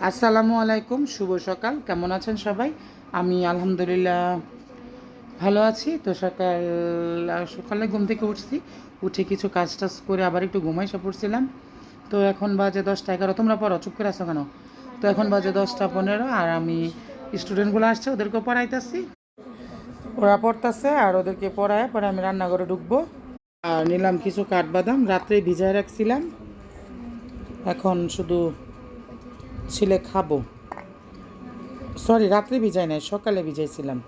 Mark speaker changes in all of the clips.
Speaker 1: আসসালামু আলাইকুম, শুভ সকাল। কেমন আছেন সবাই? আমি আলহামদুলিল্লাহ ভালো আছি। তো সকালে ঘুম থেকে উঠছি, উঠে কিছু কাজ টাজ করে আবার একটু ঘুমাইসা পড়ছিলাম। তো এখন বাজে 10টা 11। তোমরা পড়ো, চুপ করে আসো কেন? তো এখন বাজে 10টা 15 আর আমি স্টুডেন্টগুলো আসছে, ওদেরকে পড়াইতেছি। ওরা পড়তেছে আর ওদেরকে পড়ায় পরে আমি রান্নাঘরে ঢুকবো। আর নিলাম কিছু কাঠবাদাম, রাত্রে ভিজায় রাখছিলাম, এখন শুধু ছিলে খাবো। সরি, রাত্রে ভিজাই নাই, সকালে ভিজাইছিলাম।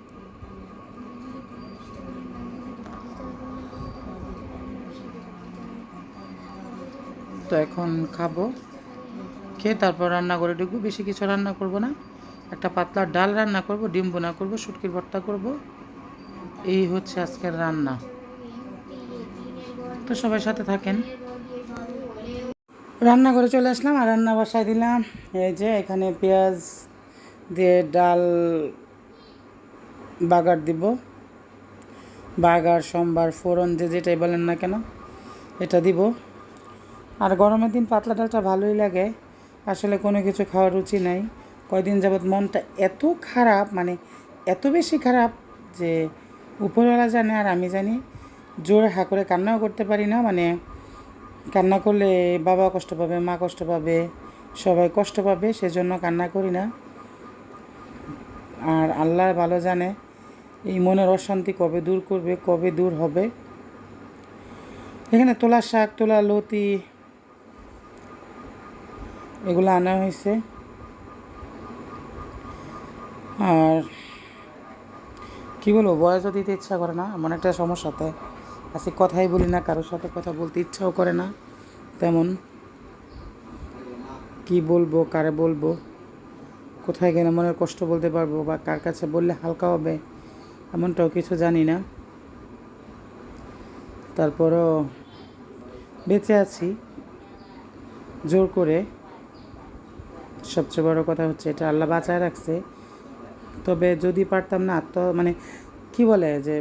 Speaker 1: তো এখন খাবো, খেয়ে তারপর রান্না করে ঢুকবো। বেশি কিছু রান্না করব না, একটা পাতলা ডাল রান্না করব, ডিম বোনা করব, শুটকির ভর্তা করব। এই হচ্ছে আজকের রান্না। তো সবাই সাথে থাকেন। রান্না করে চলে আসলাম আর রান্না বসাই দিলাম। এই যে এখানে পেঁয়াজ দিয়ে ডাল বাগার দিব, বাগার সম্বার ফোড়ন যে যেটাই বলেন না কেন, এটা দিব। আর গরমের দিন পাতলা ডালটা ভালোই লাগে। আসলে কোনো কিছু খাওয়ার রুচি নাই। কয়দিন যাবৎ মনটা এত খারাপ, মানে এত বেশি খারাপ যে উপরওয়ালা জানে আর আমি জানি। জোরে হা করে কান্নাও করতে পারি না, মানে কান্না করলে বাবা কষ্ট পাবে, মা কষ্ট পাবে, সবাই কষ্ট পাবে, সেজন্য কান্না করি না। আর আল্লাহ ভালো জানে এই মনের অশান্তি কবে দূর করবে, কবে দূর হবে। এখানে তোলা শাক, তোলা লতি, এগুলো আনা হয়েছে। আর কী বলবো, বয়সও দিতে ইচ্ছা করে না, এমন একটা সমস্যাতে আজকে কথাই বলি না, কারোর সাথে কথা বলতে ইচ্ছাও করে না তেমন। কি বলবো, কারে বলবো, কোথায় গেলে মনের কষ্ট বলতে পারবো বা কার কাছে বললে হালকা হবে, এমনটাও কিছু জানি না। তারপরও বেঁচে আছি জোর করে। সবচেয়ে বড় কথা হচ্ছে এটা আল্লাহ বাঁচায় রাখছে। তবে যদি পারতাম না, তো মানে কি বলে যে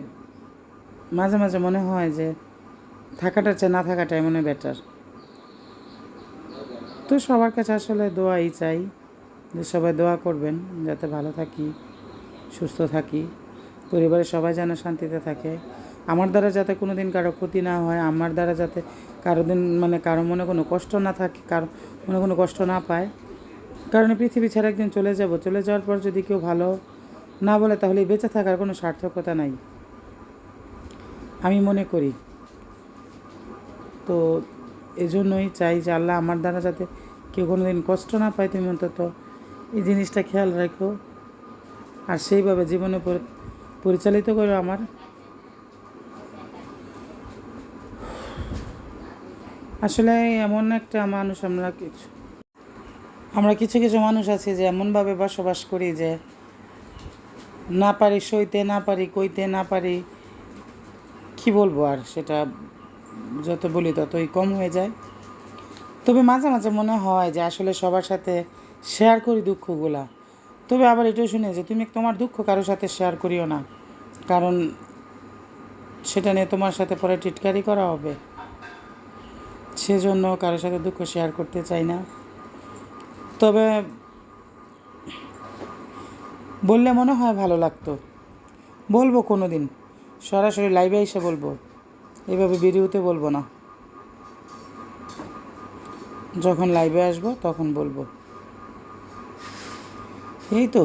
Speaker 1: মাঝে মাঝে মনে হয় যে থাকাটার চেয়ে না থাকাটাই মনে বেটার। তো সবার কাছে আসলে দোয়াই চাই, যে সবাই দোয়া করবেন যাতে ভালো থাকি, সুস্থ থাকি, পরিবারের সবাই যেন শান্তিতে থাকে, আমার দ্বারা যাতে কোনো দিন কারো ক্ষতি না হয়, আমার দ্বারা যাতে কারো দিন মানে কারো মনে কোনো কষ্ট না থাকে, কারো মনে কোনো কষ্ট না পায়। কারণ পৃথিবী ছেড়ে একদিন চলে যাব, চলে যাওয়ার পর যদি কেউ ভালো না বলে তাহলে বেঁচে থাকার কোনো সার্থকতা নাই, আমি মনে করি। তো এজন্যই চাই যে আল্লাহ আমার দ্বারা যাতে কেউ কোনো দিন কষ্ট না পায়, তুমি অন্তত এই জিনিসটা খেয়াল রাখো আর সেইভাবে জীবনে পরিচালিত করো আমার। আসলে এমন একটা মানুষ আমরা কিছু কিছু মানুষ আছি যে এমনভাবে বসবাস করি যে না পারি সইতে, না পারি কইতে, না পারি কি বলবো, আর সেটা যত বলি ততই কম হয়ে যায়। তবে মাঝে মাঝে মনে হয় যে আসলে সবার সাথে শেয়ার করি দুঃখগুলা। তবে আবার এটাও শুনে যে তুমি তোমার দুঃখ কারোর সাথে শেয়ার করিও না, কারণ সেটা নিয়ে তোমার সাথে পরে টিটকারি করা হবে। সেজন্য কারোর সাথে দুঃখ শেয়ার করতে চাই না। তবে বললে মনে হয় ভালো লাগতো, বলবো কোনো দিন, সরাসরি লাইভে এসে বলবো, এভাবে ভিডিওতে বলবো না। যখন লাইভে আসবো তখন বলবো। এই তো,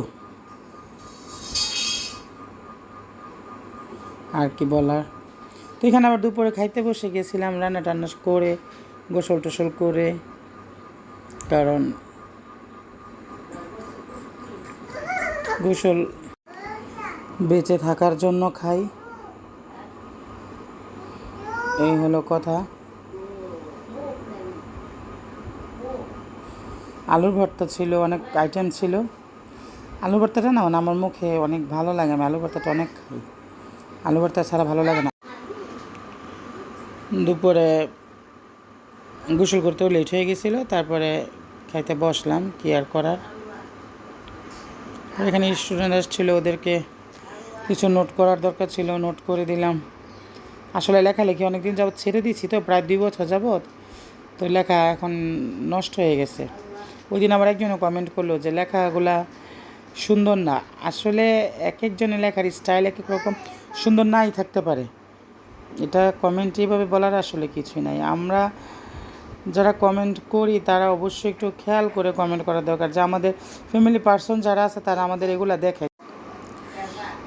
Speaker 1: আর কি বলার। তো এখানে আবার দুপুরে খাইতে বসে গেছিলাম, রান্না টান্না করে গোসল টোসল করে, কারণ গোসল বেঁচে থাকার জন্য খাই, এই হলো কথা। আলুর ভর্তা ছিল, অনেক আইটেম ছিল। আলু ভর্তাটা না মানে আমার মুখে অনেক ভালো লাগে, আমি আলু ভর্তাটা অনেক খাই, আলু ভর্তা ছাড়া ভালো লাগে না। দুপুরে গোসল করতেও লেট হয়ে গেছিলো, তারপরে খাইতে বসলাম, কি আর করার। এখানে স্টুডেন্ট ছিল, ওদেরকে কিছু নোট করার দরকার ছিল, নোট করে দিলাম। আসলে লেখালেখি অনেক দিন যাবৎ ছেড়ে দিয়েছি, তো প্রায় 2 বছর যাবৎ, তো লেখা এখন নষ্ট হয়ে গেছে। ওই দিন আবার একজনে কমেন্ট করলো যে লেখাগুলা সুন্দর না। আসলে এক একজনের লেখার স্টাইল এক এক রকম, সুন্দর নাই থাকতে পারে। এটা কমেন্ট এইভাবে বলার আসলে কিছুই নাই। আমরা যারা কমেন্ট করি তারা অবশ্যই একটু খেয়াল করে কমেন্ট করা দরকার, যে আমাদের ফ্যামিলি পার্সন যারা আছে তারা আমাদের এগুলা দেখে,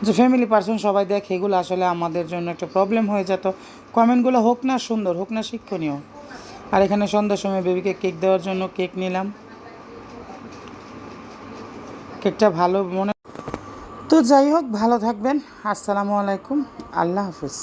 Speaker 1: যে ফ্যামিলি পার্সন সবাই দেখে এগুলো আসলে আমাদের জন্য একটা প্রবলেম হয়ে যেত। কমেন্টগুলো হোক না সুন্দর, হোক না শিক্ষণীয়। আর এখানে সন্ধ্যার সময় বেবিকে কেক দেওয়ার জন্য কেক নিলাম। কেকটা ভালো মনে, তো যাই হোক, ভালো থাকবেন। আসসালামু আলাইকুম, আল্লাহ হাফিজ।